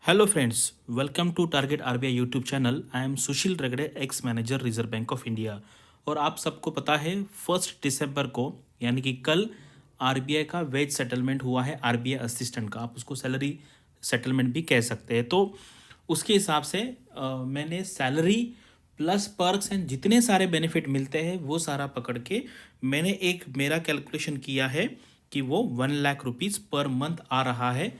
Hello friends, welcome to target RBI YouTube channel. I am Sushil Ragade, ex manager Reserve Bank of India. और आप सबको पता है 1 दिसंबर को यानी कि कल आरबीआई का वेज सेटलमेंट हुआ है। आरबीआई असिस्टेंट का, आप उसको सैलरी सेटलमेंट भी कह सकते हैं। तो उसके हिसाब से मैंने सैलरी प्लस पर्क्स एंड जितने सारे बेनिफिट मिलते हैं वो सारा पकड़ के मैंने एक मेरा कैलकुलेशन किया है कि वो 1 लाख रुपीज़ पर मंथ आ रहा है।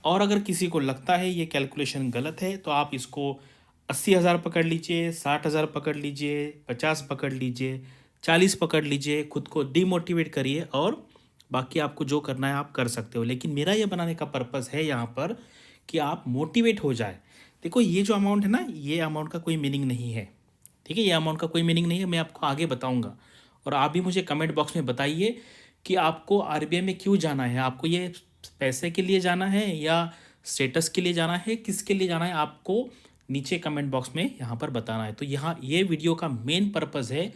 और अगर किसी को लगता है ये कैलकुलेशन गलत है तो आप इसको 80,000 पकड़ लीजिए, 60,000 पकड़ लीजिए, 50 पकड़ लीजिए, 40 पकड़ लीजिए। खुद को डिमोटिवेट करिए और बाकी आपको जो करना है आप कर सकते हो। लेकिन मेरा ये बनाने का पर्पस है यहाँ पर कि आप मोटिवेट हो जाए। देखो, ये जो अमाउंट है ना, ये अमाउंट का कोई मीनिंग नहीं है। ठीक है, ये अमाउंट का कोई मीनिंग नहीं है, मैं आपको आगे बताऊंगा। और आप भी मुझे कमेंट बॉक्स में बताइए कि आपको आरबीआई में क्यों जाना है। आपको ये पैसे के लिए जाना है या स्टेटस के लिए जाना है, किसके लिए जाना है, आपको नीचे कमेंट बॉक्स में यहाँ पर बताना है। तो यहाँ ये वीडियो का मेन पर्पज़ है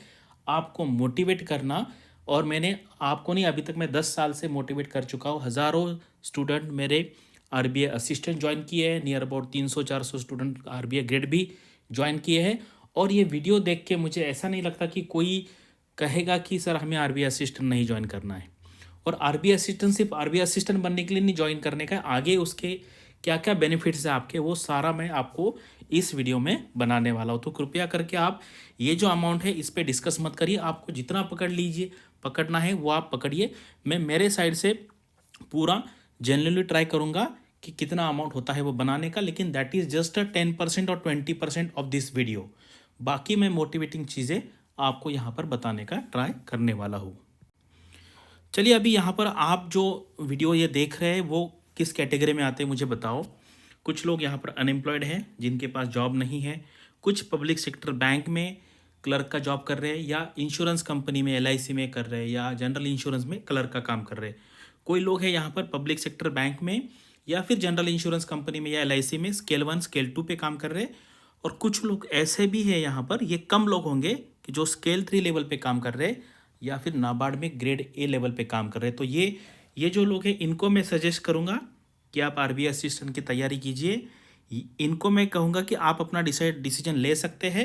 आपको मोटिवेट करना। और मैंने आपको नहीं, अभी तक मैं 10 साल से मोटिवेट कर चुका हूँ। हज़ारों स्टूडेंट मेरे आरबीआई असिस्टेंट ज्वाइन किए हैं, near about 300-400 student RBI grade भी ज्वाइन किए हैं। और ये वीडियो देख के मुझे ऐसा नहीं लगता कि कोई कहेगा कि सर हमें आरबीआई असिस्टेंट नहीं ज्वाइन करना है। और आरबीआई असिस्टेंट सिर्फ आरबीआई असिस्टेंट बनने के लिए नहीं ज्वाइन करने का है, आगे उसके क्या क्या बेनिफिट्स है आपके, वो सारा मैं आपको इस वीडियो में बनाने वाला हूँ। तो कृपया करके आप ये जो अमाउंट है इस पर डिस्कस मत करिए। आपको जितना पकड़ लीजिए, पकड़ना है वो आप पकड़िए। मैं मेरे साइड से पूरा जेन्युइनली ट्राई करूँगा कि कितना अमाउंट होता है वो बनाने का। लेकिन दैट इज़ जस्ट 10% और 20% ऑफ दिस वीडियो। बाकी मैं मोटिवेटिंग चीज़ें आपको यहाँ पर बताने का ट्राई करने वाला हूँ। चलिए, अभी यहाँ पर आप जो वीडियो ये देख रहे हैं वो किस कैटेगरी में आते हैं मुझे बताओ। कुछ लोग यहाँ पर अनएम्प्लॉयड हैं जिनके पास जॉब नहीं है, कुछ पब्लिक सेक्टर बैंक में क्लर्क का जॉब कर रहे हैं, या इंश्योरेंस कंपनी में एलआईसी में कर रहे हैं, या जनरल इंश्योरेंस में क्लर्क का काम कर रहे हैं। कोई लोग हैं यहाँ पर पब्लिक सेक्टर बैंक में या फिर जनरल इंश्योरेंस कंपनी में या एलआईसी में स्केल 1 स्केल 2 पे काम कर रहे हैं। और कुछ लोग ऐसे भी हैं यहाँ पर, ये कम लोग होंगे, कि जो स्केल 3 लेवल पे काम कर रहे हैं या फिर नाबार्ड में ग्रेड ए लेवल पे काम कर रहे हैं। तो ये जो लोग हैं इनको मैं सजेस्ट करूँगा कि आप आरबीआई असिस्टेंट की तैयारी कीजिए। इनको मैं कहूँगा कि आप अपना डिसीजन ले सकते हैं।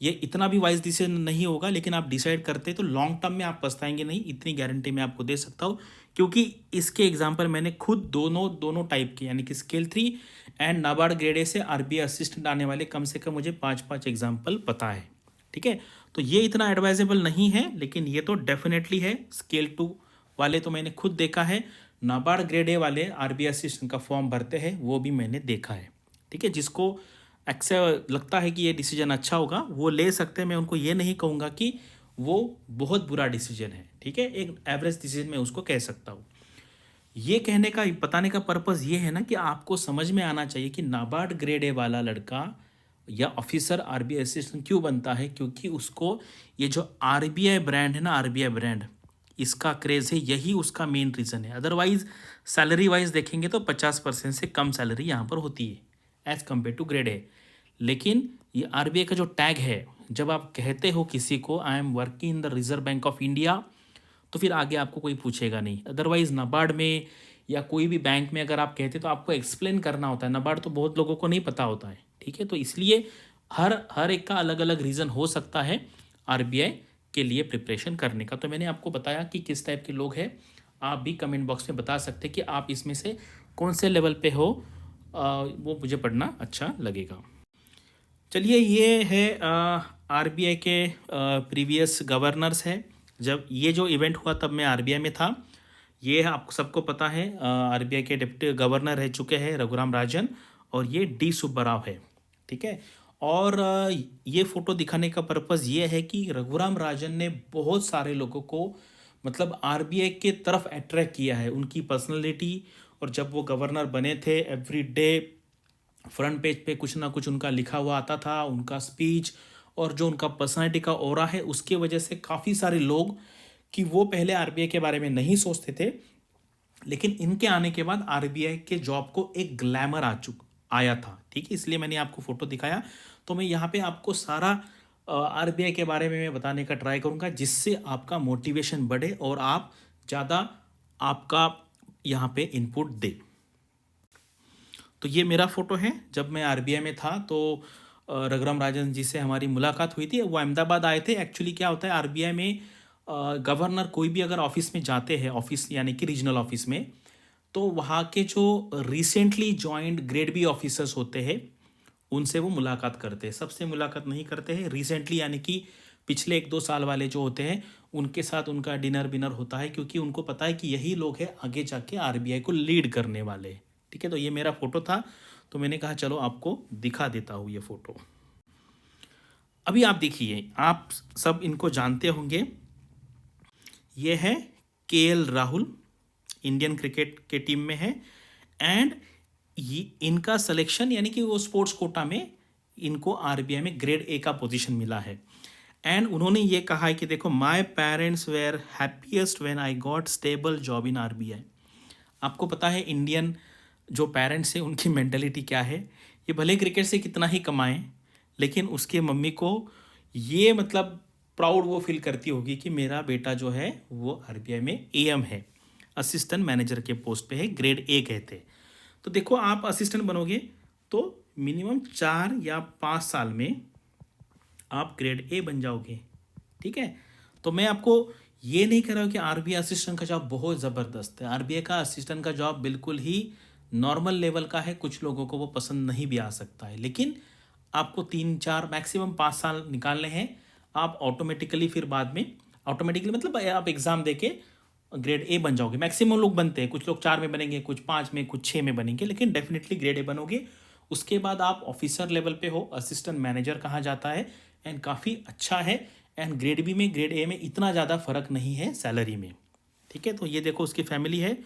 ये इतना भी वाइज डिसीजन नहीं होगा, लेकिन आप डिसाइड करते तो लॉन्ग टर्म में आप पछताएंगे नहीं, इतनी गारंटी मैं आपको दे सकता हूँ। क्योंकि इसके एग्जाम्पल मैंने खुद दोनों दोनों टाइप के, यानी कि scale 3 and NABARD grade A से आरबीआई असिस्टेंट आने वाले कम से कम मुझे 5-5 एग्जाम्पल पता है। ठीक है, तो ये इतना एडवाइजेबल नहीं है, लेकिन ये तो डेफिनेटली है। स्केल 2 वाले तो मैंने खुद देखा है, नाबार्ड ग्रेड ए वाले आरबीआई असिस्टेंट का फॉर्म भरते हैं वो भी मैंने देखा है। ठीक है, जिसको लगता है कि ये डिसीजन अच्छा होगा वो ले सकते हैं। मैं उनको ये नहीं कहूँगा कि वो बहुत बुरा डिसीजन है। ठीक है, एक एवरेज डिसीजन मैं उसको कह सकता हूँ। ये कहने का, बताने का पर्पज़ ये है ना कि आपको समझ में आना चाहिए कि नाबार्ड ग्रेड ए वाला लड़का या ऑफिसर आरबीआई असिस्टेंट क्यों बनता है। क्योंकि उसको ये जो आरबीआई ब्रांड है ना, आरबीआई ब्रांड, इसका क्रेज़ है, यही उसका मेन रीज़न है। अदरवाइज सैलरी वाइज देखेंगे तो 50% से कम सैलरी यहाँ पर होती है as compare to grade A. लेकिन ये आरबीआई का जो टैग है, जब आप कहते हो किसी को I am working in the Reserve Bank of India, तो फिर आगे आपको कोई पूछेगा नहीं। अदरवाइज नाबार्ड में या कोई भी बैंक में अगर आप कहते तो आपको एक्सप्लेन करना होता है। नाबार्ड तो बहुत लोगों को नहीं पता होता है। ठीक है, तो इसलिए हर हर एक का अलग अलग रीज़न हो सकता है आरबीआई के लिए प्रिपरेशन करने का। तो मैंने आपको बताया कि किस टाइप के लोग हैं। आप भी कमेंट बॉक्स में बता सकते कि आप इसमें से कौन से लेवल पे हो, वो मुझे पढ़ना अच्छा लगेगा। चलिए, ये है आरबीआई के प्रीवियस गवर्नर्स है। जब ये जो इवेंट हुआ तब मैं आरबीआई में था। ये आपको सबको पता है, आरबीआई के डिप्टी गवर्नर रह चुके हैं रघुराम राजन, और ये डी सुब्बाराव है। ठीक है, और ये फ़ोटो दिखाने का पर्पज़ ये है कि रघुराम राजन ने बहुत सारे लोगों को, मतलब आरबीआई के तरफ अट्रैक्ट किया है, उनकी पर्सनैलिटी। और जब वो गवर्नर बने थे, एवरी डे फ्रंट पेज पे कुछ ना कुछ उनका लिखा हुआ आता था, उनका स्पीच और जो उनका पर्सनालिटी का ऑरा है, उसके वजह से काफ़ी सारे लोग, कि वो पहले आरबीआई के बारे में नहीं सोचते थे, लेकिन इनके आने के बाद आरबीआई के जॉब को एक ग्लैमर आया था। ठीक है, इसलिए मैंने आपको फ़ोटो दिखाया। तो मैं यहाँ पे आपको सारा आरबीआई के बारे में मैं बताने का ट्राई करूँगा, जिससे आपका मोटिवेशन बढ़े और आप ज़्यादा आपका यहाँ पे इनपुट दे। तो ये मेरा फ़ोटो है जब मैं आरबीआई में था। तो रघुराम राजन जी से हमारी मुलाकात हुई थी, वो अहमदाबाद आए थे। एक्चुअली क्या होता है आरबीआई में, गवर्नर कोई भी अगर ऑफिस में जाते हैं, ऑफिस यानी कि रीजनल ऑफिस में, तो वहाँ के जो recently joint grade B officers होते हैं उनसे वो मुलाकात करते हैं। सबसे मुलाकात नहीं करते हैं, रिसेंटली यानी कि पिछले 1-2 साल वाले जो होते हैं उनके साथ उनका डिनर बिनर होता है, क्योंकि उनको पता है कि यही लोग हैं आगे जाके आरबीआई को लीड करने वाले। ठीक है, तो ये मेरा फ़ोटो था, तो मैंने कहा चलो आपको दिखा देता हूँ ये फ़ोटो। अभी आप देखिए, आप सब इनको जानते होंगे। ये है केएल राहुल, इंडियन क्रिकेट के टीम में है। एंड ये इनका सिलेक्शन यानी कि वो स्पोर्ट्स कोटा में इनको आरबीआई में ग्रेड ए का पोजीशन मिला है। एंड उन्होंने ये कहा है कि देखो, my parents were happiest when I got stable job in RBI. आपको पता है इंडियन जो पेरेंट्स हैं उनकी मेंटेलिटी क्या है। ये भले क्रिकेट से कितना ही कमाएं, लेकिन उसके मम्मी को ये मतलब प्राउड वो फील करती होगी कि मेरा बेटा जो है वो आरबीआई में एएम है, असिस्टेंट मैनेजर के पोस्ट पे है, ग्रेड ए कहते हैं। तो देखो, आप असिस्टेंट बनोगे तो मिनिमम 4 या 5 साल में आप ग्रेड ए बन जाओगे। ठीक है, तो मैं आपको ये नहीं कह रहा हूँ कि आरबीआई असिस्टेंट का जॉब बहुत ज़बरदस्त है। आरबीआई का असिस्टेंट का जॉब बिल्कुल ही नॉर्मल लेवल का है, कुछ लोगों को वो पसंद नहीं भी आ सकता है, लेकिन आपको 3-4 मैक्सिमम 5 साल निकालने हैं। आप ऑटोमेटिकली फिर बाद में, ऑटोमेटिकली मतलब आप एग्ज़ाम दे के ग्रेड ए बन जाओगे। मैक्सिमम लोग बनते हैं, कुछ लोग 4 में बनेंगे, कुछ 5 में, कुछ 6 में बनेंगे, लेकिन डेफिनेटली ग्रेड ए बनोगे। उसके बाद आप ऑफिसर लेवल पे हो, असिस्टेंट मैनेजर कहा जाता है, एंड काफ़ी अच्छा है। एंड ग्रेड बी में ग्रेड ए में इतना ज़्यादा फ़र्क नहीं है सैलरी में। ठीक है, तो ये देखो उसकी फैमिली है,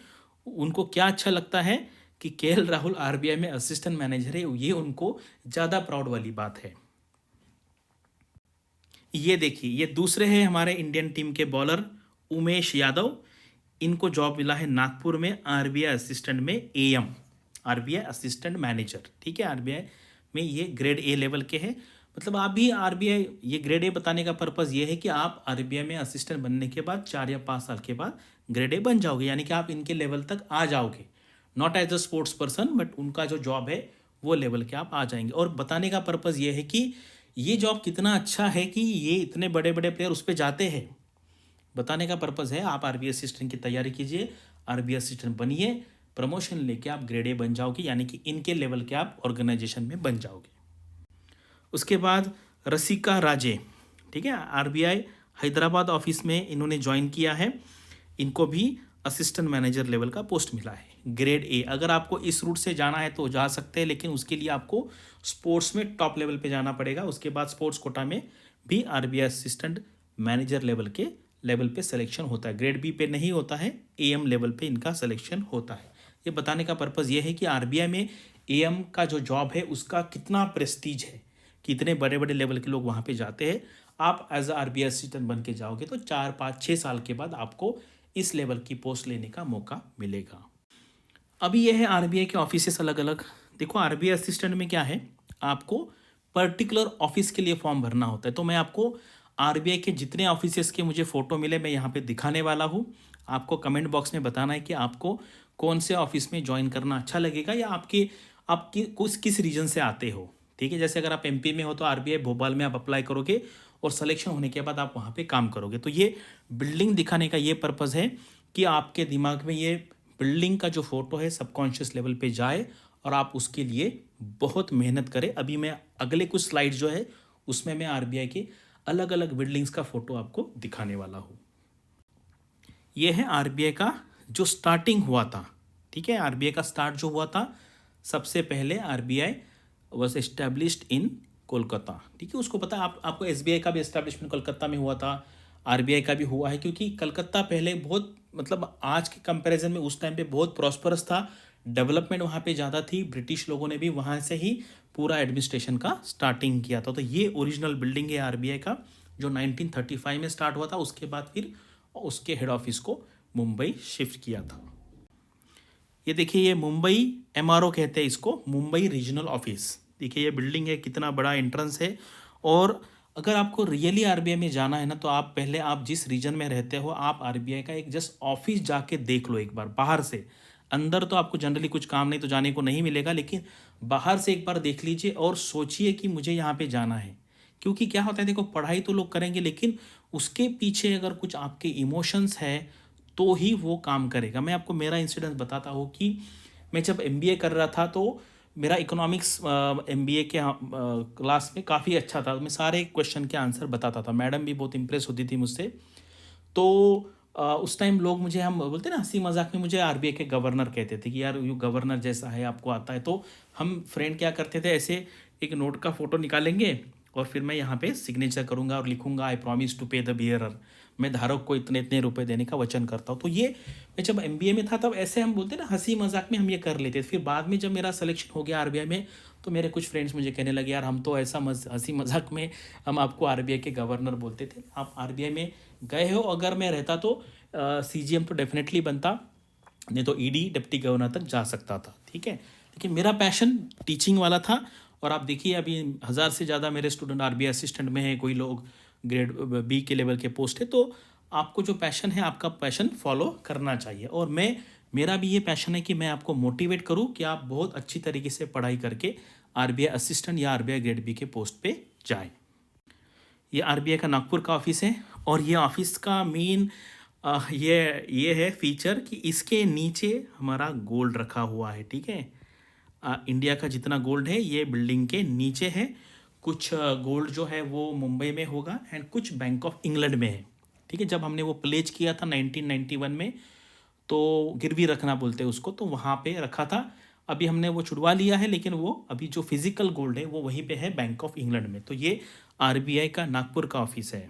उनको क्या अच्छा लगता है कि केएल राहुल आरबीआई में असिस्टेंट मैनेजर है, ये उनको ज़्यादा प्राउड वाली बात है। ये देखिए, ये दूसरे हैं हमारे इंडियन टीम के बॉलर उमेश यादव। इनको जॉब मिला है नागपुर में आरबीआई असिस्टेंट में एएम, आरबीआई असिस्टेंट मैनेजर। ठीक है, आरबीआई में ये ग्रेड ए लेवल के हैं। मतलब आप भी आरबीआई, ये ग्रेड ए बताने का पर्पज़ ये है कि आप आरबीआई में असिस्टेंट बनने के बाद 4 या 5 साल के बाद ग्रेड ए बन जाओगे, यानी कि आप इनके लेवल तक आ जाओगे। Not as a sports person, but उनका जो जॉब है वो लेवल के आप आ जाएंगे। और बताने का पर्पज़ ये है कि ये जॉब कितना अच्छा है कि ये इतने बड़े बड़े प्लेयर उस पर जाते हैं। बताने का पर्पज़ है, आप आरबीआई असिस्टेंट की तैयारी कीजिए, आरबीआई असिस्टेंट बनिए, प्रमोशन लेके आप ग्रेड ए बन जाओगे, यानी कि इनके लेवल के आप ऑर्गेनाइजेशन में बन जाओगे। उसके बाद रसिका राजे, ठीक है, आरबीआई हैदराबाद ऑफिस में इन्होंने ज्वाइन किया है। इनको भी असिस्टेंट मैनेजर लेवल का पोस्ट मिला है, ग्रेड ए। अगर आपको इस रूट से जाना है तो जा सकते हैं, लेकिन उसके लिए आपको स्पोर्ट्स में टॉप लेवल पे जाना पड़ेगा। उसके बाद स्पोर्ट्स कोटा में भी आरबीआई असिस्टेंट मैनेजर लेवल पे सिलेक्शन होता है। ग्रेड बी पे नहीं होता है, एएम लेवल पे इनका सिलेक्शन होता है। ये बताने का पर्पज़ ये है कि आरबीआई में एएम का जो जॉब है उसका कितना प्रेस्टीज है, कितने बड़े बड़े लेवल के लोग वहाँ पे जाते हैं। आप एज अ आरबीआई असिस्टेंट बन के जाओगे तो 4-5-6 साल के बाद आपको इस लेवल की पोस्ट लेने का मौका मिलेगा। अभी यह है आरबीआई के ऑफिसेस अलग अलग। देखो, आरबीआई असिस्टेंट में क्या है, आपको पर्टिकुलर ऑफिस के लिए फॉर्म भरना होता है। तो मैं आपको आरबीआई के जितने ऑफिसेस के मुझे फ़ोटो मिले मैं यहाँ पे दिखाने वाला हूँ। आपको कमेंट बॉक्स में बताना है कि आपको कौन से ऑफिस में ज्वाइन करना अच्छा लगेगा, या आपकी किस रीजन से आते हो। ठीक है, जैसे अगर आप एमपी में हो तो आरबीआई भोपाल में आप अप्लाई करोगे, और सिलेक्शन होने के बाद आप वहाँ पे काम करोगे। तो ये बिल्डिंग दिखाने का ये पर्पज़ है कि आपके दिमाग में ये बिल्डिंग का जो फ़ोटो है सबकॉन्शियस लेवल पे जाए, और आप उसके लिए बहुत मेहनत करें। अभी मैं अगले कुछ स्लाइड जो है उसमें मैं आरबीआई के अलग अलग बिल्डिंग्स का फ़ोटो आपको दिखाने वाला हूँ। ये है आरबीआई का जो स्टार्टिंग हुआ था। ठीक है, आरबीआई का स्टार्ट जो हुआ था, सबसे पहले RBI was established in Kolkata. ठीक है, उसको पता है, आपको एसबीआई का भी एस्टेब्लिशमेंट कोलकाता में हुआ था, आरबीआई का भी हुआ है, क्योंकि कलकत्ता पहले बहुत, मतलब आज के कंपैरिजन में उस टाइम पे बहुत प्रॉस्परस था, डेवलपमेंट वहाँ पे ज़्यादा थी। ब्रिटिश लोगों ने भी वहाँ से ही पूरा एडमिनिस्ट्रेशन का स्टार्टिंग किया था। तो ये ओरिजिनल बिल्डिंग है आरबीआई का, जो 1935 में स्टार्ट हुआ था। उसके बाद फिर उसके हेड ऑफिस को मुंबई शिफ्ट किया था। ये देखिए, ये मुंबई एमआरओ कहते हैं इसको, मुंबई रीजनल ऑफिस। देखिए ये बिल्डिंग है, कितना बड़ा एंट्रेंस है। और अगर आपको रियली आरबीआई में जाना है ना, तो आप पहले, आप जिस रीजन में रहते हो, आप आरबीआई का एक जस्ट ऑफिस जाके देख लो एक बार बाहर से। अंदर तो आपको जनरली कुछ काम नहीं तो जाने को नहीं मिलेगा, लेकिन बाहर से एक बार देख लीजिए और सोचिए कि मुझे यहाँ पे जाना है। क्योंकि क्या होता है, देखो पढ़ाई तो लोग करेंगे, लेकिन उसके पीछे अगर कुछ आपके इमोशंस है तो ही वो काम करेगा। मैं आपको मेरा इंसिडेंस बताता हूँ कि मैं जब एमबीए कर रहा था तो मेरा इकोनॉमिक्स एमबीए के क्लास में काफ़ी अच्छा था। मैं सारे क्वेश्चन के आंसर बताता था, मैडम भी बहुत इंप्रेस होती थी मुझसे। तो उस टाइम लोग मुझे, हम बोलते ना हंसी मजाक में, मुझे आरबीआई के गवर्नर कहते थे कि यार यू गवर्नर जैसा है, आपको आता है। तो हम फ्रेंड क्या करते थे, ऐसे एक नोट का फोटो निकालेंगे और फिर मैं यहाँ पे सिग्नेचर करूँगा और लिखूंगा आई प्रॉमिस टू पे द बियरर, मैं धारक को इतने इतने रुपए देने का वचन करता हूँ। तो ये मैं जब एमबीए में था तब ऐसे हम बोलते ना हंसी मजाक में हम ये कर लेते थे। फिर बाद में जब मेरा सिलेक्शन हो गया आरबीआई में तो मेरे कुछ फ्रेंड्स मुझे कहने लगे यार हम तो ऐसा हंसी मजाक में हम आपको आरबीआई के गवर्नर बोलते थे, आप आरबीआई में गए हो। अगर मैं रहता तो सीजीएम तो डेफिनेटली बनता, नहीं तो ईडी डिप्टी गवर्नर तक जा सकता था, ठीक है। लेकिन मेरा पैशन टीचिंग वाला था। और आप देखिए अभी 1000 से ज़्यादा मेरे स्टूडेंट आरबीआई असिस्टेंट में हैं, कोई लोग ग्रेड बी के लेवल के पोस्ट है। तो आपको जो पैशन है, आपका पैशन फॉलो करना चाहिए। और मेरा भी ये पैशन है कि मैं आपको मोटिवेट करूं कि आप बहुत अच्छी तरीके से पढ़ाई करके आरबीआई असिस्टेंट या आरबीआई ग्रेड बी के पोस्ट पे जाएं। ये आरबीआई का नागपुर का ऑफिस है और ये ऑफिस का मेन ये है फीचर कि इसके नीचे हमारा गोल्ड रखा हुआ है, ठीक है। इंडिया का जितना गोल्ड है ये बिल्डिंग के नीचे है। कुछ गोल्ड जो है वो मुंबई में होगा एंड कुछ बैंक ऑफ इंग्लैंड में है, ठीक है। जब हमने वो प्लेज किया था 1991 में, तो गिरवी रखना बोलते हैं उसको, तो वहाँ पे रखा था। अभी हमने वो छुड़वा लिया है, लेकिन वो अभी जो फिजिकल गोल्ड है वो वहीं पे है बैंक ऑफ इंग्लैंड में। तो ये आरबीआई का नागपुर का ऑफिस है।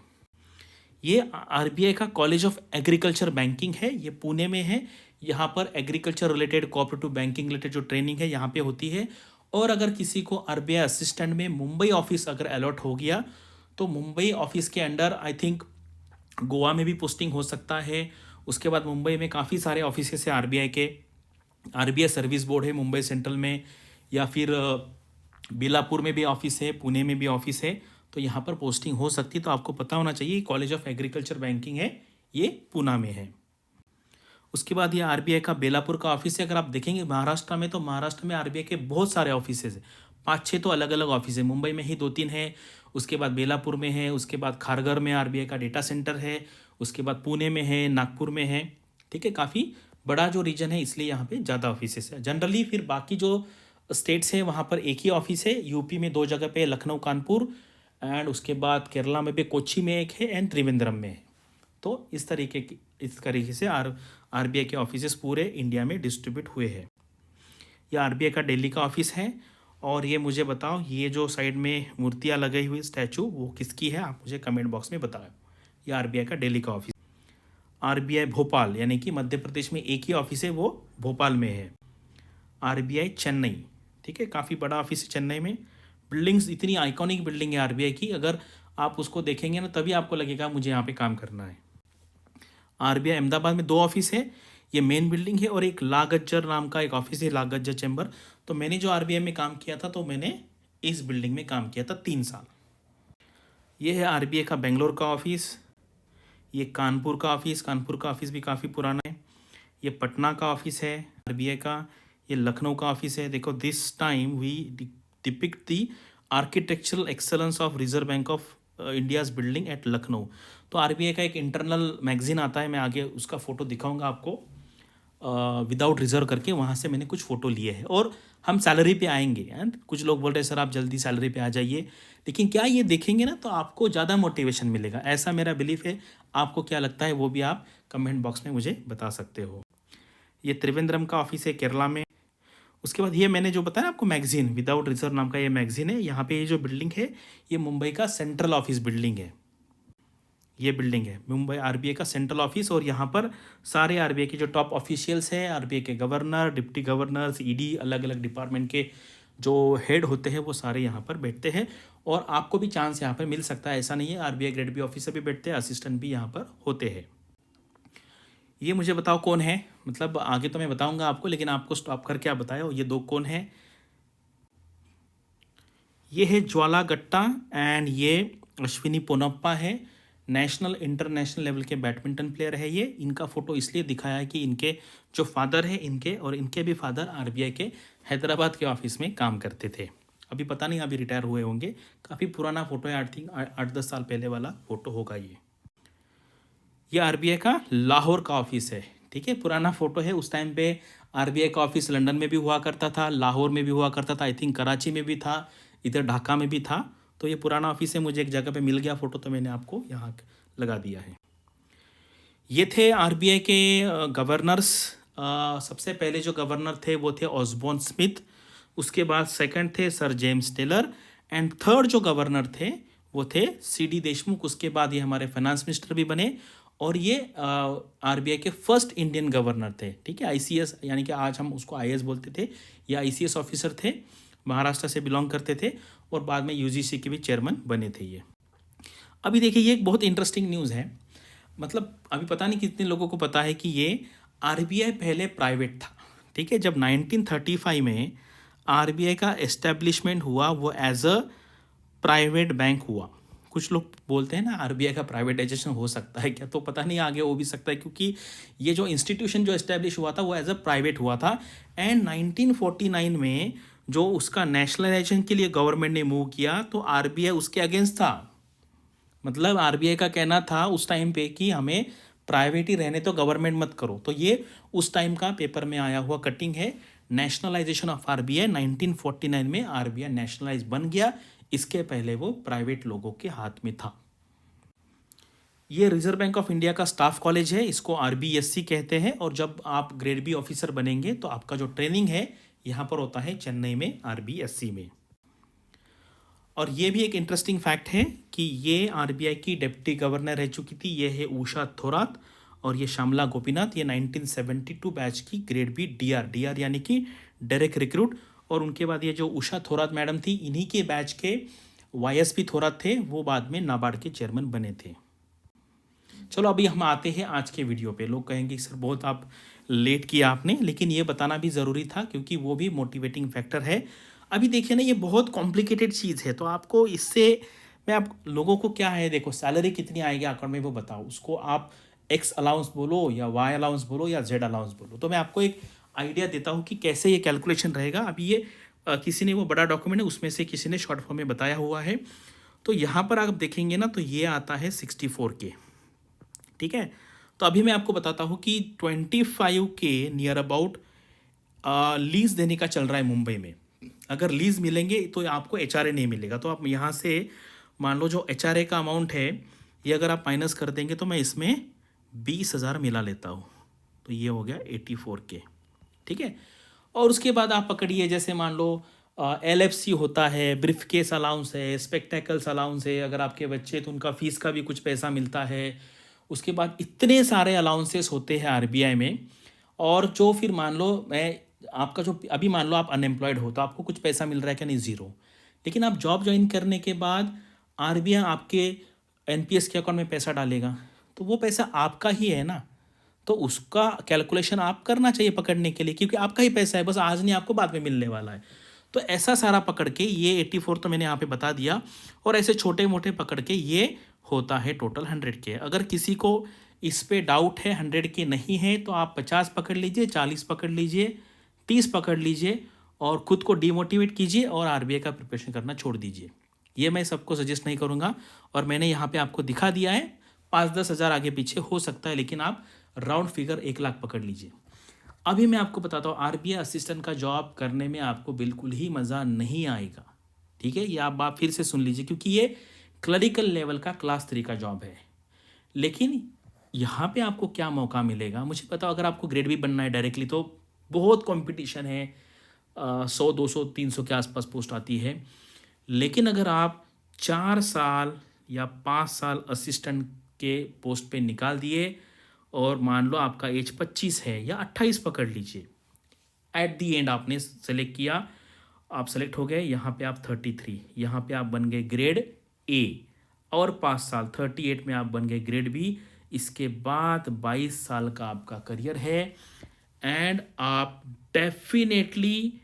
ये आरबीआई का कॉलेज ऑफ एग्रीकल्चर बैंकिंग है, ये पुणे में है। यहाँ पर agriculture related, cooperative banking related जो ट्रेनिंग है यहाँ पे होती है। और अगर किसी को आरबीआई असिस्टेंट में मुंबई ऑफिस अगर अलॉट हो गया तो मुंबई ऑफिस के अंडर आई थिंक गोवा में भी पोस्टिंग हो सकता है। उसके बाद मुंबई में काफ़ी सारे ऑफिस है आरबीआई के। आरबीआई सर्विस बोर्ड है मुंबई सेंट्रल में, या फिर बिलापुर में भी ऑफिस है, पुणे में भी ऑफिस है। तो यहाँ पर पोस्टिंग हो सकती है। तो आपको पता होना चाहिए कॉलेज ऑफ एग्रीकल्चर बैंकिंग है, ये पूना में है। उसके बाद ये आरबीआई का बेलापुर का ऑफिस है। अगर आप देखेंगे महाराष्ट्र में, तो महाराष्ट्र में आरबीआई के बहुत सारे ऑफिस है, 5-6 तो अलग अलग ऑफिस है। मुंबई में ही 2-3 है, उसके बाद बेलापुर में है, उसके बाद खारघर में आरबीआई का डेटा सेंटर है, उसके बाद पुणे में है, नागपुर में है, ठीक है। काफ़ी बड़ा जो रीजन है इसलिए यहाँ पे ज़्यादा ऑफिस है जनरली। फिर बाकी जो स्टेट्स है वहाँ पर एक ही ऑफिस है। यूपी में 2 जगह पे, लखनऊ कानपुर, एंड उसके बाद केरला में भी कोच्चि में एक है एंड त्रिवेंद्रम में है। तो इस तरीके से आरबीआई के ऑफिसेस पूरे इंडिया में डिस्ट्रीब्यूट हुए हैं। यह आरबीआई का दिल्ली का ऑफिस है। और ये मुझे बताओ, ये जो साइड में मूर्तियाँ लगी हुई स्टैचू वो किसकी है, आप मुझे कमेंट बॉक्स में बताओ। ये आरबीआई का दिल्ली का ऑफिस। आरबीआई भोपाल, यानी कि मध्य प्रदेश में एक ही ऑफिस है, वो भोपाल में है। आरबीआई चेन्नई, ठीक है, काफ़ी बड़ा ऑफिस है चेन्नई में। बिल्डिंग्स, इतनी आइकॉनिक बिल्डिंग है आरबीआई की, अगर आप उसको देखेंगे ना तभी आपको लगेगा मुझे यहाँ पे काम करना है। आरबीआई अहमदाबाद में 2 ऑफिस है, ये मेन बिल्डिंग है, और एक लागज्जर नाम का एक ऑफिस है, लागज्जर चैम्बर। तो मैंने जो आरबीआई में काम किया था तो मैंने इस बिल्डिंग में काम किया था 3 साल। ये है आरबीआई का बेंगलोर का ऑफिस। ये कानपुर का ऑफिस भी काफ़ी पुराना है। ये पटना का ऑफिस है आरबीआई का। ये लखनऊ का ऑफिस है। देखो, this time we depict the architectural excellence of Reserve Bank of India's building at Lucknow. तो आरबीआई का एक इंटरनल मैगजीन आता है, मैं आगे उसका फ़ोटो दिखाऊंगा आपको, विदाउट रिजर्व करके। वहाँ से मैंने कुछ फ़ोटो लिए हैं। और हम सैलरी पे आएंगे, एंड कुछ लोग बोल रहे हैं सर आप जल्दी सैलरी पे आ जाइए, लेकिन क्या ये देखेंगे ना तो आपको ज़्यादा मोटिवेशन मिलेगा, ऐसा मेरा बिलीफ है। आपको क्या लगता है वो भी आप कमेंट बॉक्स में मुझे बता सकते हो। ये त्रिवेंद्रम का ऑफिस है केरला में। उसके बाद ये मैंने जो बताया आपको मैगजीन, विदाउट रिजर्व नाम का ये मैगजीन है। यहाँ पे ये जो बिल्डिंग है ये मुंबई का सेंट्रल ऑफिस बिल्डिंग है। ये बिल्डिंग है मुंबई आरबीआई का सेंट्रल ऑफिस। और यहाँ पर सारे आरबीआई के जो टॉप ऑफिशियल्स हैं, आरबीआई के गवर्नर, डिप्टी गवर्नर्स, ईडी, अलग अलग डिपार्टमेंट के जो हेड होते हैं वो सारे यहाँ पर बैठते हैं। और आपको भी चांस यहाँ पर मिल सकता है, ऐसा नहीं है। आरबीआई ग्रेड बी ऑफिसर भी बैठते हैं, असिस्टेंट भी यहाँ पर होते हैं। ये मुझे बताओ कौन है, मतलब आगे तो मैं बताऊंगा आपको, लेकिन आपको स्टॉप करके आप बताओ ये 2 कौन है। ये है ज्वाला गट्टा एंड ये अश्विनी पोनप्पा है। नेशनल इंटरनेशनल लेवल के बैडमिंटन प्लेयर है ये। इनका फ़ोटो इसलिए दिखाया है कि इनके जो फादर है इनके और इनके भी फादर आरबीआई के हैदराबाद के ऑफिस में काम करते थे। अभी पता नहीं अभी रिटायर हुए होंगे। काफ़ी पुराना फ़ोटो है, आई थिंक 8-10 साल पहले वाला फ़ोटो होगा ये आरबीआई का लाहौर का ऑफिस है। ठीक है, पुराना फ़ोटो है। उस टाइम पे आरबीआई का ऑफिस लंदन में भी हुआ करता था, लाहौर में भी हुआ करता था, आई थिंक कराची में भी था, इधर ढाका में भी था। तो ये पुराना ऑफिस है, मुझे एक जगह पे मिल गया फ़ोटो तो मैंने आपको यहाँ लगा दिया है। ये थे आरबीआई के गवर्नर्स। सबसे पहले जो गवर्नर थे वो थे ऑसबॉर्न स्मिथ, उसके बाद सेकंड थे sir James Taylor, and third जो गवर्नर थे वो थे सीडी देशमुख। उसके बाद ये हमारे फाइनेंस मिनिस्टर भी बने और ये आरबीआई के फर्स्ट इंडियन गवर्नर थे। ठीक है, आईसीएस यानी कि आज हम उसको आईएएस बोलते थे, या आईसीएस ऑफिसर थे, महाराष्ट्र से बिलोंग करते थे और बाद में यूजीसी के भी चेयरमैन बने थे ये। अभी देखिए ये एक बहुत इंटरेस्टिंग न्यूज़ है। मतलब अभी पता नहीं कितने लोगों को पता है कि ये आरबीआई पहले प्राइवेट था। ठीक है, जब 1935 में आरबीआई का एस्टेब्लिशमेंट हुआ वो एज अ प्राइवेट बैंक हुआ। कुछ लोग बोलते हैं ना आरबीआई का प्राइवेटाइजेशन हो सकता है क्या, तो पता नहीं आगे हो भी सकता है, क्योंकि ये जो इंस्टीट्यूशन जो एस्टेब्लिश हुआ था वो एज अ प्राइवेट हुआ था। एंड 1949 में जो उसका नेशनलाइजेशन के लिए गवर्नमेंट ने मूव किया तो आरबीआई उसके अगेंस्ट था। मतलब आरबीआई का कहना था उस टाइम पे कि हमें प्राइवेट ही रहने तो गवर्नमेंट मत करो। तो ये उस टाइम का पेपर में आया हुआ कटिंग है। नेशनलाइजेशन ऑफ आरबीआई 1949 में आरबीआई नेशनलाइज बन गया, इसके पहले वो प्राइवेट लोगों के हाथ में था। ये रिजर्व बैंक ऑफ इंडिया का स्टाफ कॉलेज है, इसको आरबीएससी कहते हैं। और जब आप ग्रेड बी ऑफिसर बनेंगे तो आपका जो ट्रेनिंग है यहाँ पर होता है चेन्नई में आरबीएससी में। और ये भी एक इंटरेस्टिंग फैक्ट है कि ये आरबीआई की डिप्टी गवर्नर रह चुकी थी। ये है उषा थोरात और ये श्यामला गोपीनाथ। ये 1972 बैच की ग्रेड बी डीआर यानी कि डायरेक्ट रिक्रूट। और उनके बाद ये जो उषा थोरात मैडम थी, इन्हीं के बैच के वाईएसपी थोरात थे, वो बाद में नाबार्ड के चेयरमैन बने थे। चलो अभी हम आते हैं आज के वीडियो पे। लोग कहेंगे सर बहुत आप लेट किया आपने, लेकिन ये बताना भी ज़रूरी था क्योंकि वो भी मोटिवेटिंग फैक्टर है। अभी देखिए ना, ये बहुत कॉम्प्लिकेटेड चीज़ है, तो आपको इससे मैं आप लोगों को क्या है, देखो सैलरी कितनी आएगी अकाउंट में वो बताओ, उसको आप एक्स अलाउंस बोलो या वाई अलाउंस बोलो या जेड अलाउंस बोलो। तो मैं आपको एक आइडिया देता हूँ कि कैसे ये कैलकुलेशन रहेगा। अभी ये किसी ने वो बड़ा डॉक्यूमेंट है उसमें से किसी ने शॉर्ट फॉर्म में बताया हुआ है। तो यहाँ पर आप देखेंगे ना तो ये आता है 64K। ठीक है, तो अभी मैं आपको बताता हूँ कि 25K नियर अबाउट लीज देने का चल रहा है मुंबई में। अगर लीज मिलेंगे तो आपको एचआरए नहीं मिलेगा। तो आप यहाँ से मान लो जो एचआरए का अमाउंट है ये अगर आप माइनस कर देंगे तो मैं इसमें 20,000 मिला लेता हूँ, तो ये हो गया 84K। ठीक है, और उसके बाद आप पकड़िए, जैसे मान लो एलएफसी होता है, ब्रीफ केस अलाउंस है, स्पेक्टेकल्स अलाउंस है, अगर आपके बच्चे तो उनका फीस का भी कुछ पैसा मिलता है। उसके बाद इतने सारे अलाउंसेस होते हैं आरबीआई में। और जो फिर मान लो मैं आपका जो अभी मान लो आप अनएम्प्लॉयड हो तो आपको कुछ पैसा मिल रहा है क्या, नहीं, ज़ीरो। लेकिन आप जॉब ज्वाइन करने के बाद आरबीआई आपके एनपीएस के अकाउंट में पैसा डालेगा, तो वो पैसा आपका ही है ना, तो उसका कैलकुलेशन आप करना चाहिए पकड़ने के लिए, क्योंकि आपका ही पैसा है, बस आज नहीं आपको बाद में मिलने वाला है। तो ऐसा सारा पकड़ के ये 84 तो मैंने यहाँ पे बता दिया, और ऐसे छोटे मोटे पकड़ के ये होता है टोटल 100K। अगर किसी को इस पे डाउट है 100K नहीं है तो आप 50 पकड़ लीजिए, 40 पकड़ लीजिए, 30 पकड़ लीजिए और खुद को डीमोटिवेट कीजिए और आरबीआई का प्रिपरेशन करना छोड़ दीजिए। ये मैं सबको सजेस्ट नहीं करूँगा, और मैंने यहाँ पे आपको दिखा दिया है। 5-10 हज़ार आगे पीछे हो सकता है, लेकिन आप राउंड फिगर 1 लाख पकड़ लीजिए। अभी मैं आपको बताता हूँ आरबीआई असिस्टेंट का जॉब करने में आपको बिल्कुल ही मज़ा नहीं आएगा। ठीक है, ये आप बात फिर से सुन लीजिए, क्योंकि ये क्लरिकल लेवल का क्लास 3 का जॉब है। लेकिन यहाँ पे आपको क्या मौका मिलेगा, मुझे पता, अगर आपको ग्रेड बी बनना है डायरेक्टली तो बहुत कंपटीशन है, 100 200 300 के आसपास पोस्ट आती है। लेकिन अगर आप 4 साल या 5 साल असिस्टेंट के पोस्ट पे निकाल दिए और मान लो आपका एज 25 है या 28 पकड़ लीजिए, एट दी एंड आपने सेलेक्ट किया, आप सेलेक्ट हो गए, यहाँ पे आप 33, यहाँ पे आप बन गए ग्रेड ए, और 5 साल 38 में आप बन गए ग्रेड बी। इसके बाद 22 साल का आपका करियर है, एंड आप डेफिनेटली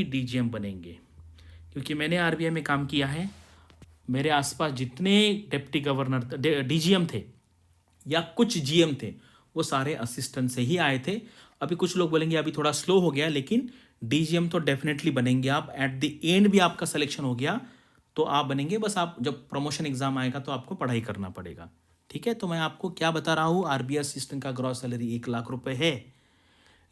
डीजीएम बनेंगे। क्योंकि मैंने आरबीआई में काम किया है, मेरे आसपास जितने डिप्टी गवर्नर डीजीएम थे या कुछ जीएम थे, वो सारे असिस्टेंट से ही आए थे। अभी कुछ लोग बोलेंगे अभी थोड़ा स्लो हो गया, लेकिन डीजीएम तो डेफिनेटली बनेंगे आप। एट द एंड भी आपका सिलेक्शन हो गया तो आप बनेंगे, बस आप जब प्रमोशन एग्जाम आएगा तो आपको पढ़ाई करना पड़ेगा। ठीक है, तो मैं आपको क्या बता रहा हूँ, आरबीआई असिस्टेंट का ग्रॉस सैलरी 1 लाख रुपए है।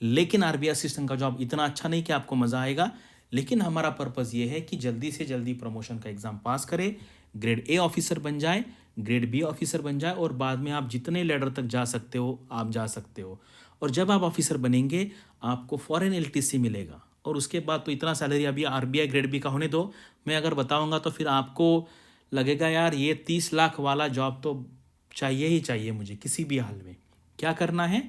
लेकिन आरबीआई असिस्टेंट का जॉब इतना अच्छा नहीं कि आपको मज़ा आएगा, लेकिन हमारा पर्पज़ ये है कि जल्दी से जल्दी प्रमोशन का एग्ज़ाम पास करें, ग्रेड ए ऑफिसर बन जाए, ग्रेड बी ऑफिसर बन जाए, और बाद में आप जितने लेडर तक जा सकते हो आप जा सकते हो। और जब आप ऑफिसर बनेंगे आपको फॉरेन एलटीसी मिलेगा, और उसके बाद तो इतना सैलरी अभी आरबीआई ग्रेड बी का होने दो, मैं अगर बताऊंगा तो फिर आपको लगेगा यार ये 30 लाख वाला जॉब तो चाहिए ही चाहिए मुझे किसी भी हाल में। क्या करना है,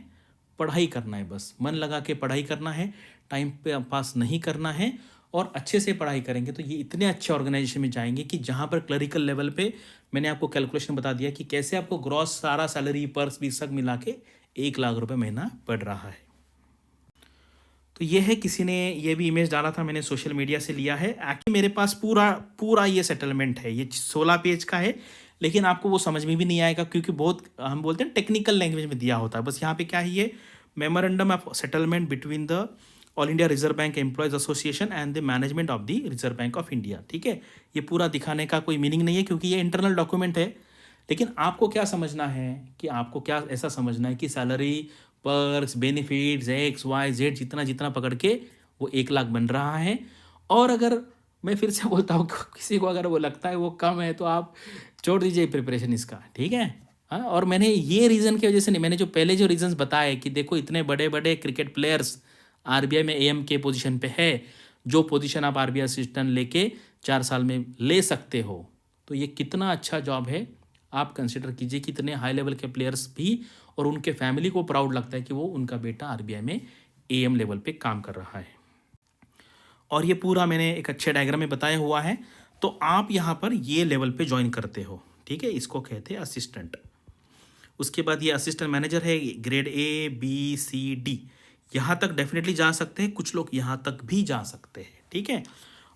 पढ़ाई करना है, बस मन लगा के पढ़ाई करना है, टाइम पे पास नहीं करना है, और अच्छे से पढ़ाई करेंगे तो ये इतने अच्छे ऑर्गेनाइजेशन में जाएंगे कि जहाँ पर क्लरिकल लेवल पे मैंने आपको कैलकुलेशन बता दिया कि कैसे आपको ग्रॉस सारा सैलरी पर्स भी सब मिला के 1 लाख रुपए महीना पड़ रहा है। तो ये है, किसी ने ये भी इमेज डाला था, मैंने सोशल मीडिया से लिया है। एक्चुअली मेरे पास पूरा पूरा ये सेटलमेंट है, ये 16 पेज का है, लेकिन आपको वो समझ में भी नहीं आएगा क्योंकि बहुत हम बोलते हैं टेक्निकल लैंग्वेज में दिया होता है। बस यहाँ पे क्या है, ये memorandum of settlement between the all India reserve bank employees association and the management of the Reserve Bank of India. ठीक है, ये पूरा दिखाने का कोई मीनिंग नहीं है क्योंकि ये इंटरनल डॉक्यूमेंट है। लेकिन आपको क्या समझना है कि आपको क्या ऐसा समझना है कि salary, perks, benefits, x y z जितना जितना पकड़ के वो 1 लाख बन रहा है। और अगर मैं फिर से बोलता हूँ किसी को अगर वो लगता है वो कम है तो आप छोड़ दीजिए प्रिपरेशन इसका। ठीक है, हाँ। और मैंने ये रीज़न की वजह से नहीं, मैंने जो पहले जो रीजंस बताए कि देखो इतने बड़े बड़े क्रिकेट प्लेयर्स आरबीआई में एएम के पोजीशन पे है, जो पोजीशन आप आरबीआई असिस्टेंट लेके 4 साल में ले सकते हो, तो ये कितना अच्छा जॉब है। आप कंसिडर कीजिए कितने हाई लेवल के प्लेयर्स भी और उनके फैमिली को प्राउड लगता है कि वो उनका बेटा आरबीआई में एएम लेवल पे काम कर रहा है। और ये पूरा मैंने एक अच्छे डायग्राम में बताया हुआ है। तो आप यहाँ पर ये लेवल पे ज्वाइन करते हो। ठीक है, इसको कहते हैं असिस्टेंट। उसके बाद ये असिस्टेंट मैनेजर है, grade A B C D, यहाँ तक डेफिनेटली जा सकते हैं, कुछ लोग यहाँ तक भी जा सकते हैं। ठीक है,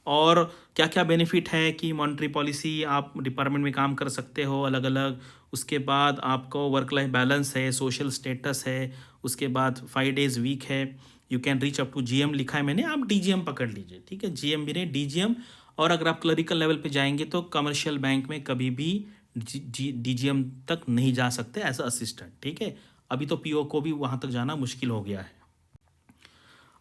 और क्या क्या बेनिफिट है कि मॉनेटरी पॉलिसी, आप डिपार्टमेंट में काम कर सकते हो अलग अलग। उसके बाद आपको वर्क लाइफ बैलेंस है, सोशल स्टेटस है, उसके बाद 5 days वीक है, you can reach up to GM लिखा है मैंने, आप डीजीएम पकड़ लीजिए। ठीक है, जीएम भी नहीं डीजीएम। और अगर आप क्लरिकल लेवल पे जाएंगे तो कमर्शियल बैंक में कभी भी डीजीएम तक नहीं जा सकते एज अ असिस्टेंट। ठीक है, अभी तो पीओ को भी वहाँ तक जाना मुश्किल हो गया है।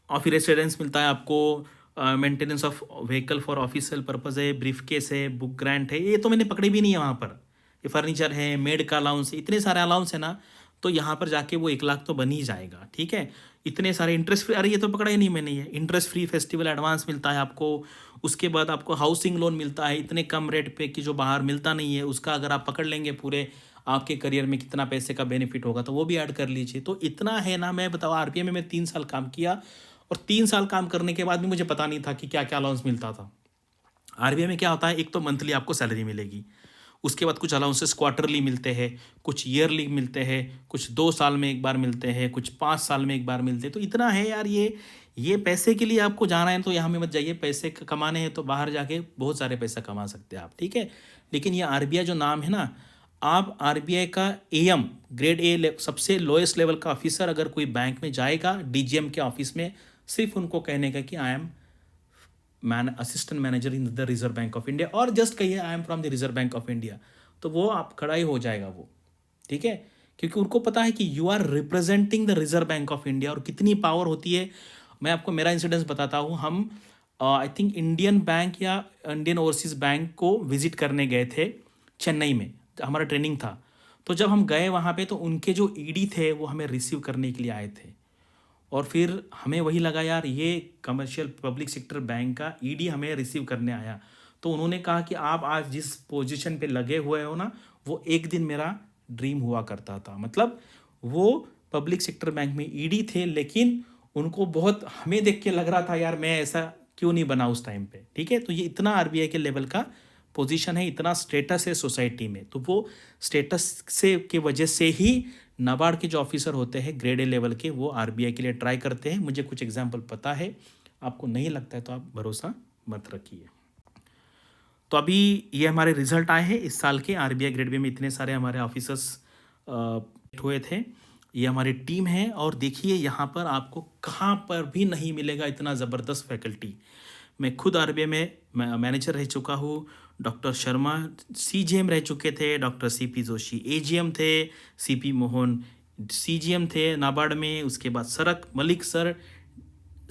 और फिर रेसिडेंस मिलता है आपको, maintenance of vehicle for official purpose है, ब्रीफ केस है, बुक ग्रांट है, ये तो मैंने पकड़ी भी नहीं है वहाँ पर। ये फर्नीचर है, मेड का अलाउंस है, इतने सारे अलाउंस है ना, तो यहाँ पर जाके वो 1 लाख तो बन ही जाएगा। ठीक है, इतने सारे इंटरेस्ट फ्री, अरे ये तो पकड़ा ही नहीं मैंने, ये इंटरेस्ट फ्री फेस्टिवल एडवांस मिलता है आपको। उसके बाद आपको हाउसिंग लोन मिलता है इतने कम रेट पे कि जो बाहर मिलता नहीं है, उसका अगर आप पकड़ लेंगे पूरे आपके करियर में कितना पैसे का बेनिफिट होगा तो वो भी ऐड कर लीजिए। तो इतना है ना, मैं बताऊँ आरबीआई में मैं 3 साल काम किया, और 3 साल काम करने के बाद भी मुझे पता नहीं था कि क्या क्या अलाउंस मिलता था। आरबीआई में क्या होता है, एक तो मंथली आपको सैलरी मिलेगी, उसके बाद कुछ अलाउंसेस क्वार्टरली मिलते हैं, कुछ ईयरली मिलते हैं, कुछ 2 साल में एक बार मिलते हैं, कुछ 5 साल में एक बार मिलते हैं। तो इतना है यार, ये पैसे के लिए आपको जाना है तो यहाँ में मत जाइए, पैसे कमाने हैं तो बाहर जाके बहुत सारे पैसा कमा सकते हैं आप। ठीक है, लेकिन ये आरबीआई जो नाम है ना, आप आरबीआई का एएम ग्रेड ए सबसे लोएस्ट लेवल का ऑफिसर अगर कोई बैंक में जाएगा डीजीएम के ऑफिस में, सिर्फ उनको कहने का कि I am assistant manager in the Reserve Bank of India, और जस्ट कहिए I am from the Reserve Bank of India, तो वो आप खड़ा ही हो जाएगा वो। ठीक है, क्योंकि उनको पता है कि you are representing the Reserve Bank of India, और कितनी पावर होती है। मैं आपको मेरा इंसिडेंस बताता हूँ। हम आई थिंक इंडियन बैंक या इंडियन ओवरसीज बैंक को विजिट करने गए थे चेन्नई में, हमारा ट्रेनिंग था। तो जब हम गए वहाँ पे तो उनके जो ईडी थे वो हमें रिसीव करने के लिए आए थे, और फिर हमें वही लगा यार ये कमर्शियल पब्लिक सेक्टर बैंक का ईडी हमें रिसीव करने आया। तो उन्होंने कहा कि आप आज जिस पोजीशन पे लगे हुए हो ना, वो एक दिन मेरा ड्रीम हुआ करता था। मतलब वो पब्लिक सेक्टर बैंक में ईडी थे, लेकिन उनको बहुत हमें देख के लग रहा था यार मैं ऐसा क्यों नहीं बना उस टाइम पे। ठीक है, तो ये इतना आरबीआई के लेवल का पोजीशन है, इतना स्टेटस है सोसाइटी में। तो वो स्टेटस से की वजह से ही नाबार्ड के जो ऑफिसर होते हैं ग्रेड ए लेवल के, वो आरबीआई के लिए ट्राई करते हैं। मुझे कुछ एग्जांपल पता है, आपको नहीं लगता है तो आप भरोसा मत रखिए। तो अभी ये हमारे रिजल्ट आए हैं इस साल के आरबीआई ग्रेड बी में। इतने सारे हमारे ऑफिसर्स हुए थे। ये हमारी टीम है और देखिए यहाँ पर आपको कहाँ पर भी नहीं मिलेगा इतना ज़बरदस्त फैकल्टी। मैं खुद आरबीआई में मैनेजर रह चुका हूँ। डॉक्टर शर्मा सीजीएम रह चुके थे, डॉक्टर सीपी जोशी एजीएम थे, सीपी मोहन सीजीएम थे नाबार्ड में, उसके बाद सरक मलिक सर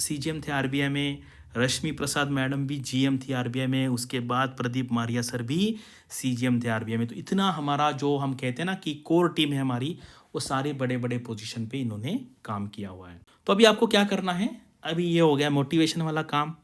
सीजीएम थे आरबीआई में, रश्मि प्रसाद मैडम भी जीएम थी आरबीआई में, उसके बाद प्रदीप मारिया सर भी सीजीएम थे आरबीआई में। तो इतना हमारा जो हम कहते हैं ना कि कोर टीम है हमारी, वो सारे बड़े बड़े पोजीशन पे इन्होंने काम किया हुआ है। तो अभी आपको क्या करना है, अभी ये हो गया मोटिवेशन वाला काम।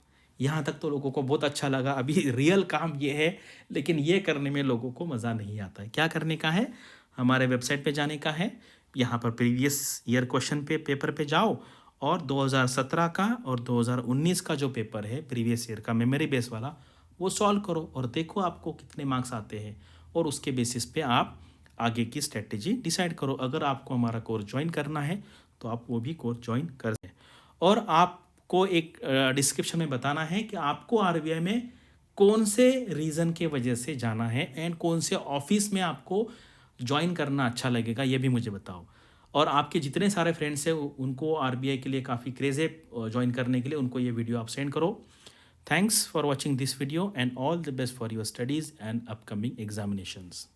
यहाँ तक तो लोगों को बहुत अच्छा लगा। अभी रियल काम ये है, लेकिन ये करने में लोगों को मज़ा नहीं आता है। क्या करने का है, हमारे वेबसाइट पे जाने का है। यहाँ पर प्रीवियस ईयर क्वेश्चन पे पेपर पे जाओ और 2017 का और 2019 का जो पेपर है प्रीवियस ईयर का मेमोरी बेस वाला, वो सॉल्व करो और देखो आपको कितने मार्क्स आते हैं, और उसके बेसिस पे आप आगे की स्ट्रेटेजी डिसाइड करो। अगर आपको हमारा कोर्स ज्वाइन करना है तो आप वो भी कोर्स ज्वाइन कर सकते हैं। और आपको एक डिस्क्रिप्शन में बताना है कि आपको आरबीआई में कौन से रीज़न के वजह से जाना है एंड कौन से ऑफिस में आपको ज्वाइन करना अच्छा लगेगा, ये भी मुझे बताओ। और आपके जितने सारे फ्रेंड्स हैं उनको आरबीआई के लिए काफ़ी क्रेज़ है ज्वाइन करने के लिए, उनको ये वीडियो आप सेंड करो। Thanks for watching this video and all the best for your studies and upcoming examinations.